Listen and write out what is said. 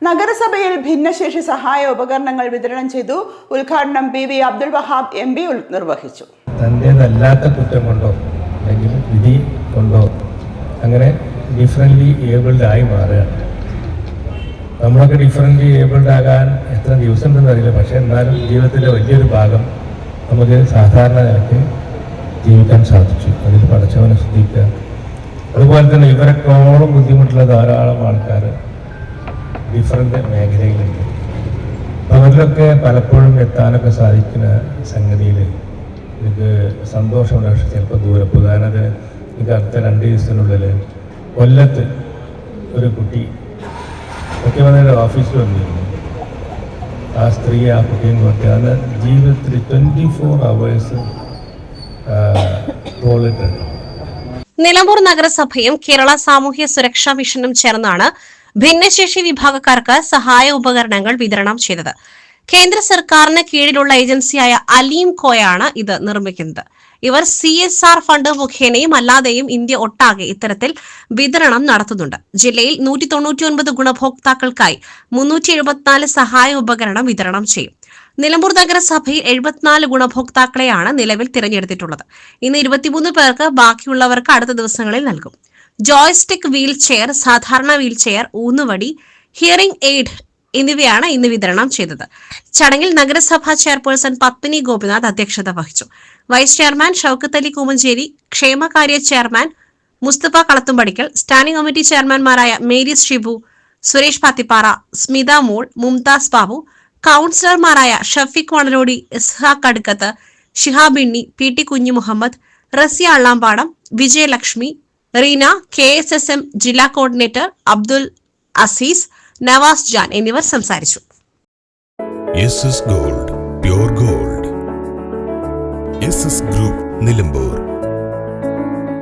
നഗരസഭയിൽ ഭിന്നശേഷി സഹായ ഉപകരണങ്ങൾ വിതരണം ചെയ്തു. ഉദ്ഘാടനം PV അബ്ദുൽ വഹാബ് MP നിർവഹിച്ചു. തന്റേതല്ലാത്ത കുറ്റം കൊണ്ടോ അല്ലെങ്കിൽ വിധി കൊണ്ടോ അങ്ങനെ ഡിഫറൻ്റ്ലി ഏബിൾഡ് ആയി മാറുകയാണ്. നമ്മളൊക്കെ ഡിഫറൻ്റ്ലി ഏബിൾഡ് ആകാൻ എത്ര ദിവസം ഉണ്ടെന്ന് അറിയില്ല. പക്ഷേ എന്നാലും ജീവിതത്തിലെ വലിയൊരു ഭാഗം നമുക്ക് സാധാരണ നിലയ്ക്ക് ജീവിക്കാൻ സാധിച്ചു. അതിൽ പടച്ചവനെ ശ്രദ്ധിക്കുക. അതുപോലെ തന്നെ ഇവരെക്കോളം ബുദ്ധിമുട്ടുള്ള ധാരാളം ആൾക്കാർ ഡിഫറൻ്റ് മേഖലയിലുണ്ട്. അവരിലൊക്കെ പലപ്പോഴും എത്താനൊക്കെ സാധിക്കുന്ന സംഗതിയിൽ എനിക്ക് സന്തോഷമുണ്ട്. പക്ഷെ ചിലപ്പോൾ ദൂരം ഉദാഹരണത്തിന് എനിക്ക് അടുത്ത 2 ദിവസത്തിനുള്ളിൽ കൊല്ലത്ത് ഒരു കുട്ടി മുഖ്യമന്ത്രിയുടെ ഓഫീസിൽ വന്നിരുന്നു. ആ സ്ത്രീ ആ കുട്ടിയും കുട്ടി അന്ന് ജീവിതത്തിൽ 24 hours തോളിട്ടുണ്ട്. നിലമ്പൂർ നഗരസഭയും കേരള സാമൂഹ്യ സുരക്ഷാ മിഷനും ചേർന്നാണ് ഭിന്നശേഷി വിഭാഗക്കാർക്ക് സഹായ ഉപകരണങ്ങൾ വിതരണം ചെയ്തത്. കേന്ദ്ര സർക്കാരിന് കീഴിലുള്ള ഏജൻസിയായ അലീം കോയാണ് ഇത് നിർമ്മിക്കുന്നത്. ഇവർ CSR ഫണ്ട് മുഖേനയും അല്ലാതെയും ഇന്ത്യ ഒട്ടാകെ ഇത്തരത്തിൽ വിതരണം നടത്തുന്നുണ്ട്. ജില്ലയിൽ 199 ഗുണഭോക്താക്കൾക്കായി 374 സഹായ ഉപകരണം വിതരണം ചെയ്യും. നിലമ്പൂർ നഗരസഭയിൽ 74 ഗുണഭോക്താക്കളെയാണ് നിലവിൽ തിരഞ്ഞെടുത്തിട്ടുള്ളത്. ഇന്ന് 23 പേർക്ക്, ബാക്കിയുള്ളവർക്ക് അടുത്ത ദിവസങ്ങളിൽ നൽകും. ജോയ്സ്റ്റിക് വീൽ ചെയർ, സാധാരണ വീൽ ചെയർ, ഊന്നുവടി, ഹിയറിംഗ് എയ്ഡ് എന്നിവയാണ് ഇന്ന് വിതരണം ചെയ്തത്. ചടങ്ങിൽ നഗരസഭാ ചെയർപേഴ്സൺ പത്മിനി ഗോപിനാഥ് അധ്യക്ഷത വഹിച്ചു. വൈസ് ചെയർമാൻ ഷൌക്കത്ത് അലി കൂമഞ്ചേരി, ക്ഷേമകാര്യ chairman Musthafa Kalathumpadikkal, standing committee ചെയർമാൻമാരായ മേരീസ് ഷിബു, സുരേഷ് പാത്തിപ്പാറ, സ്മിത മോൾ, മുംതാസ് ബാബു, കൌൺസിലർമാരായ ഷഫീഖ് വണലോടി, ഇസ്ഹാഖ് അടുക്കത്ത്, ഷിഹാബ് ഇണ്ണി, PT കുഞ്ഞു മുഹമ്മദ്, റസിയ അള്ളാമ്പാടം, വിജയലക്ഷ്മി, റീന, KSSM ജില്ലാ കോർഡിനേറ്റർ അബ്ദുൽ അസീസ്, നവാസ് ജാൻ എന്നിവർ സംസാരിച്ചു. SS Gold, Pure Gold. SS Group, Nilambur.